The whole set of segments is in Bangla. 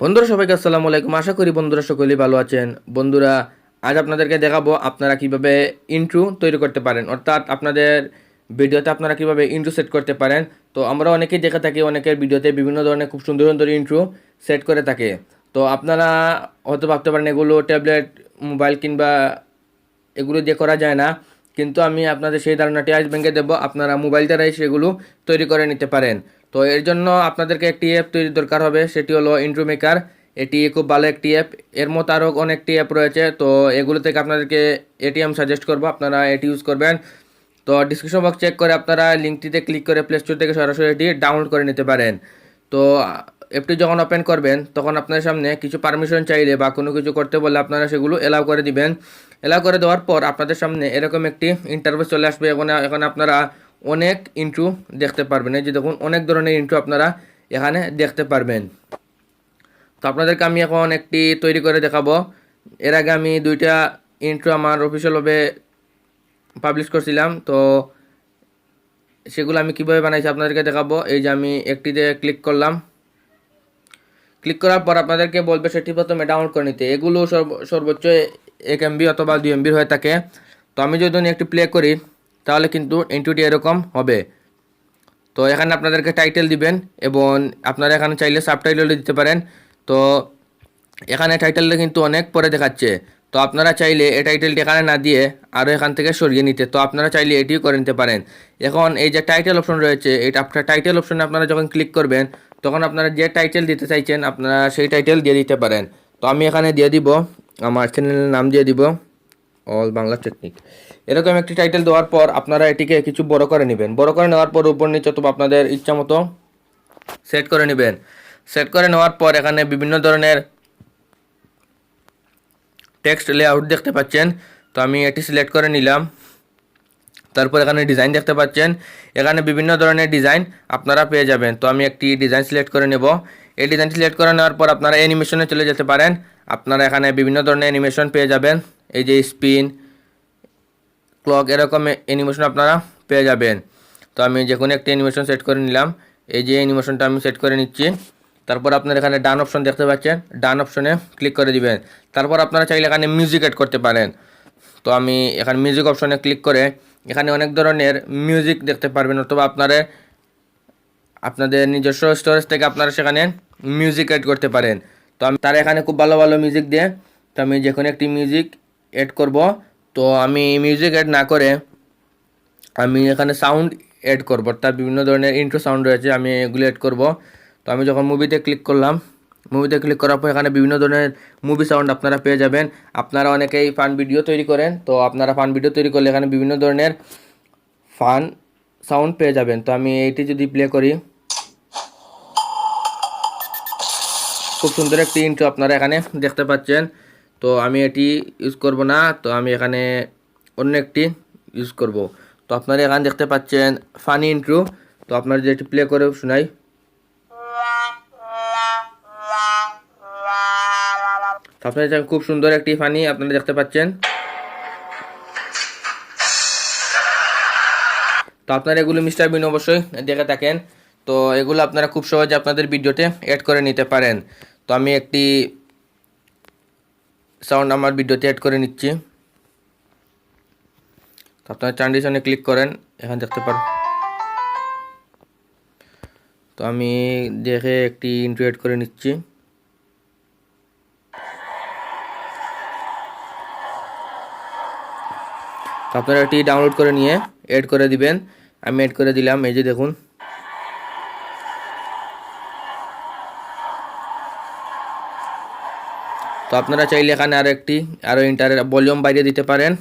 বন্ধুরা সবাইকে আসসালামু আলাইকুম। আশা করি বন্ধুরা সকলেই ভালো আছেন। বন্ধুরা আজ আপনাদেরকে দেখাবো আপনারা কিভাবে ইন্ট্রো তৈরি করতে পারেন, অর্থাৎ আপনাদের ভিডিওতে আপনারা কিভাবে ইন্ট্রো সেট করতে পারেন। তো আমরা অনেকেই দেখে থাকি অনেকের ভিডিওতে বিভিন্ন ধরনের খুব সুন্দর সুন্দর ইন্ট্রো সেট করে থাকে। তো আপনারা হয়তো ভাবতে পারেন এগুলো ট্যাবলেট, মোবাইল কিংবা এগুলো দিয়ে করা যায় না, কিন্তু আমি আপনাদের সেই ধারণাটি আজ ভেঙে দেবো। আপনারা মোবাইল দ্বারাই সেগুলো তৈরি করে নিতে পারেন। তো এর জন্য আপনাদেরকে একটি অ্যাপ তৈরির দরকার হবে, সেটি হলো ইন্ট্রো মেকার। এটি খুব ভালো একটি অ্যাপ। এর মতো আরও অনেকটি অ্যাপ রয়েছে, তো এগুলো থেকে আপনাদেরকে এটি আমি সাজেস্ট করবো, আপনারা এটি ইউজ করবেন। তো ডিসক্রিপশন বক্স চেক করে আপনারা লিঙ্কটিতে ক্লিক করে প্লে স্টোর থেকে সরাসরি এটি ডাউনলোড করে নিতে পারেন। তো অ্যাপটি যখন ওপেন করবেন তখন আপনার সামনে কিছু পারমিশন চাইলে বা কোনো কিছু করতে বললে আপনারা সেগুলো এলাও করে দিবেন। এলাও করে দেওয়ার পর আপনাদের সামনে এরকম একটি ইন্টারফেস চলে আসবে। এখন আপনারা অনেক ইন্ট্রো দেখতে পারবেন। এই যে দেখুন, অনেক ধরনের ইন্ট্রো আপনারা এখানে দেখতে পারবেন। তো আপনাদেরকে আমি এখন একটি তৈরি করে দেখাবো। এর আগে আমি দুইটা ইন্ট্রো আমার অফিসিয়ালভাবে পাবলিশ করছিলাম, তো সেগুলো আমি কীভাবে বানাইছি আপনাদেরকে দেখাবো। এই যে আমি একটিতে ক্লিক করলাম। ক্লিক করার পর আপনাদেরকে বলবে সেটি প্রথমে ডাউনলোড করে নিতে। এগুলো সর্বোচ্চ 1 MB অথবা 2 MB হয়ে থাকে। তো আমি যদি একটি প্লে করি তাহলে কিন্তু ইন্ট্রোটি এরকম হবে। তো এখানে আপনাদেরকে টাইটেল দিবেন এবং আপনারা এখানে চাইলে সাবটাইটেলও দিতে পারেন। তো এখানে টাইটেলটা কিন্তু অনেক পরে দেখাচ্ছে, তো আপনারা চাইলে এই টাইটেলটি এখানে না দিয়ে আরও এখান থেকে সরিয়ে নিতে, তো আপনারা চাইলে এটিও করে নিতে পারেন। এখন এই যে টাইটেল অপশন রয়েছে, এটা আপনার টাইটেল অপশনে আপনারা যখন ক্লিক করবেন তখন আপনারা যে টাইটেল দিতে চাইছেন আপনারা সেই টাইটেল দিয়ে দিতে পারেন। তো আমি এখানে দিয়ে দিব, আমার চ্যানেলের নাম দিয়ে দিব অল বাংলা টেকনিক। এরকম একটি টাইটেল দেওয়ার পর আপনারা এটিকে কিছু বড় করে নেবেন। বড় করে নেওয়ার পর উপর নিচে অথবা আপনাদের ইচ্ছা মতো সেট করে নেবেন। সেট করে নেওয়ার পর এখানে বিভিন্ন ধরনের টেক্সট লেআউট দেখতে পাচ্ছেন, তো আমি এটি সিলেক্ট করে নিলাম। তারপর এখানে ডিজাইন দেখতে পাচ্ছেন, এখানে বিভিন্ন ধরনের ডিজাইন আপনারা পেয়ে যাবেন। তো আমি একটি ডিজাইন সিলেক্ট করে নেব। এই ডিজাইন সিলেক্ট করে নেওয়ার পর আপনারা অ্যানিমেশনে চলে যেতে পারেন। আপনারা এখানে বিভিন্ন ধরনের অ্যানিমেশন পেয়ে যাবেন। এই যে স্পিন, ক্লক, এরকম অ্যানিমেশন আপনারা পেয়ে যাবেন। তো আমি যে কোনো একটি অ্যানিমেশন সেট করে নিলাম। এই যে অ্যানিমেশনটা আমি সেট করে নিচ্ছি। তারপর আপনারা এখানে ডান অপশন দেখতে পাচ্ছেন, ডান অপশনে ক্লিক করে দিবেন। তারপর আপনারা চাইলে এখানে মিউজিক অ্যাড করতে পারেন। তো আমি এখানে মিউজিক অপশনে ক্লিক করে এখানে অনেক ধরনের মিউজিক দেখতে পারবেন, অথবা আপনাদের নিজস্ব স্টোরেজ থেকে আপনারা সেখানে মিউজিক অ্যাড করতে পারেন। তো আমি তারা এখানে খুব ভালো ভালো মিউজিক দিয়ে, তো আমি যে কোনো একটি মিউজিক অ্যাড করব। তো আমি মিউজিক অ্যাড না করে আমি এখানে সাউন্ড অ্যাড করব, তার বিভিন্ন ধরনের ইন্ট্রো সাউন্ড রয়েছে, আমি এগুলো অ্যাড করব। তো আমি যখন মুভিতে ক্লিক করলাম, মুভিতে ক্লিক করার পর এখানে বিভিন্ন ধরনের মুভি সাউন্ড আপনারা পেয়ে যাবেন। আপনারা অনেকেই ফান ভিডিও তৈরি করেন, তো আপনারা ফান ভিডিও তৈরি করলে এখানে বিভিন্ন ধরনের ফান সাউন্ড পেয়ে যাবেন। তো আমি এইটি যদি প্লে করি, খুব সুন্দর একটি ইন্ট্রো আপনারা এখানে দেখতে পাচ্ছেন। তো আমি এটি ইউজ করব না, তো আমি এখানে অন্য একটি ইউজ করব। তো আপনারা এখানে দেখতে পাচ্ছেন ফানি ইন্ট্রো। তো আপনারা যেটি প্লে করে শোনাই, তো আপনারা খুব সুন্দর একটি ফানি আপনারা দেখতে পাচ্ছেন। তো আপনারা এগুলো মিস্টার বিন অবশ্যই দেখে থাকেন। তো এগুলো আপনারা খুব সহজে আপনাদের ভিডিওতে অ্যাড করে নিতে পারেন। তো আমি একটি সাউন্ড আমার ভিডিওতে অ্যাড করে নিচ্ছি। তো আপনারা ট্রানজিশনে ক্লিক করেন, এখানে দেখতে পারেন। তো আমি দেখে একটি ইন্ট্রো অ্যাড করে নিচ্ছি। তো আপনারা এটি ডাউনলোড করে নিয়ে অ্যাড করে দিবেন। আমি অ্যাড করে দিলাম, এই যে দেখুন। তো আপনারা চাইলে এখানে আরও ইন্টারের ভলিউম বাড়িয়ে দিতে পারেন,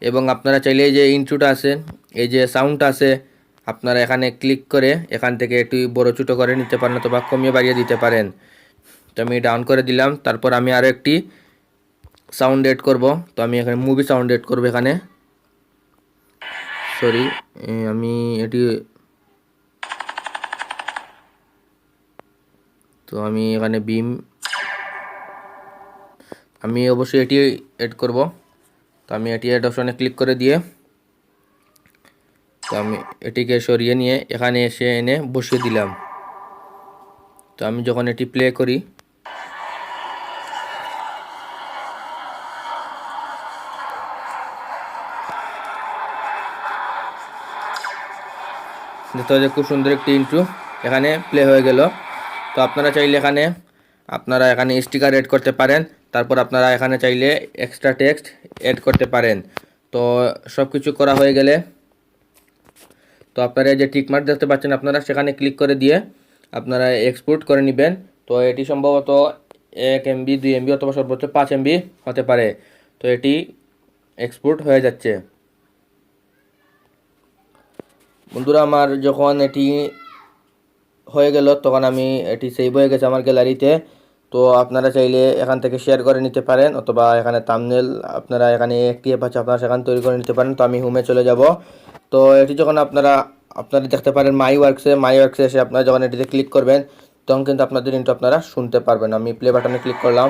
এবং আপনারা চাইলে এই যে ইন্ট্রোটা আছে, এই যে সাউন্ডটা আছে, আপনারা এখানে ক্লিক করে এখান থেকে একটু বড় ছোটো করে নিতে পারেন অথবা কমিয়ে বাড়িয়ে দিতে পারেন। তো আমি ডাউন করে দিলাম। তারপর আমি আরও একটি সাউন্ড এড করব। তো আমি এখানে মুভি সাউন্ড এড করব এখানে। সরি, আমি এটি, তো আমি এখানে আমি অবশ্যই এটি এড করব। তো আমি এটি অ্যাড অপশনে ক্লিক করে দিয়ে, তো আমি এটিকে সরিয়ে নিয়ে এখানে এনে বসিয়ে দিলাম। তো আমি যখন এটি প্লে করি, দেখতে পাচ্ছেন খুব সুন্দর একটি ইন্ট্রো এখানে প্লে হয়ে গেল। তো আপনারা চাইলে এখানে স্টিকার এড করতে পারেন, তারপর আপনারা এখানে চাইলে এক্সট্রা টেক্সট এড করতে পারেন। তো সব কিছু করা হয়ে গেলে তো আপনারা যে টিক মার্ক দেখতে পাচ্ছেন আপনারা সেখানে ক্লিক করে দিয়ে আপনারা এক্সপোর্ট করে নেবেন। তো এটি সম্ভবত 1 MB 2 MB অথবা সর্বোচ্চ 5 MB হতে পারে। তো এটি এক্সপোর্ট হয়ে যাচ্ছে। বন্ধুরা আমার যখন এটি হয়ে গেল তখন এটি সেভ হয়ে গেছে আমার গ্যালারিতে। তো আপনারা চাইলে এখান থেকে শেয়ার করে নিতে পারেন, অথবা এখানে থাম্বনেল আপনারা এখানে একটি অ্যাপ আছে আপনারা সেখানে তৈরি করে নিতে পারেন। তো আমি হোমে চলে যাব। তো এটি যখন আপনারা দেখতে পারেন মাই ওয়ার্কসে এসে আপনারা যখন এটিতে ক্লিক করবেন তখন কিন্তু আপনাদের ইন্ট্রো আপনারা শুনতে পারবেন। আমি প্লে বাটনে ক্লিক করলাম।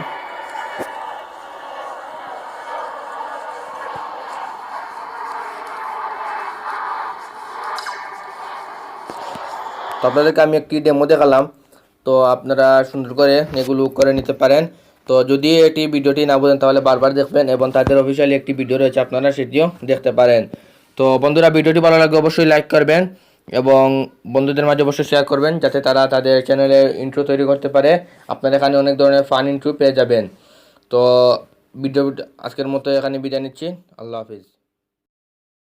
তো আপনাদেরকে আমি একটি ডেমো দেখালাম। তো আপনারা সুন্দর করে এগুলো করে নিতে পারেন। তো যদি এটি ভিডিওটি না বোঝেন তাহলে বারবার দেখবেন, এবং তাদের অফিসিয়ালি একটি ভিডিও রয়েছে আপনারা সেটিও দেখতে পারেন। তো বন্ধুরা ভিডিওটি ভালো লাগলে অবশ্যই লাইক করবেন এবং বন্ধুদের মাঝে অবশ্যই শেয়ার করবেন যাতে তারা তাদের চ্যানেলে ইন্ট্রো তৈরি করতে পারে। আপনারা এখানে অনেক ধরনের ফান ইন্ট্রো পেয়ে যাবেন। তো ভিডিও আজকের মতো এখানে বিদায় নিচ্ছি। আল্লাহ হাফিজ।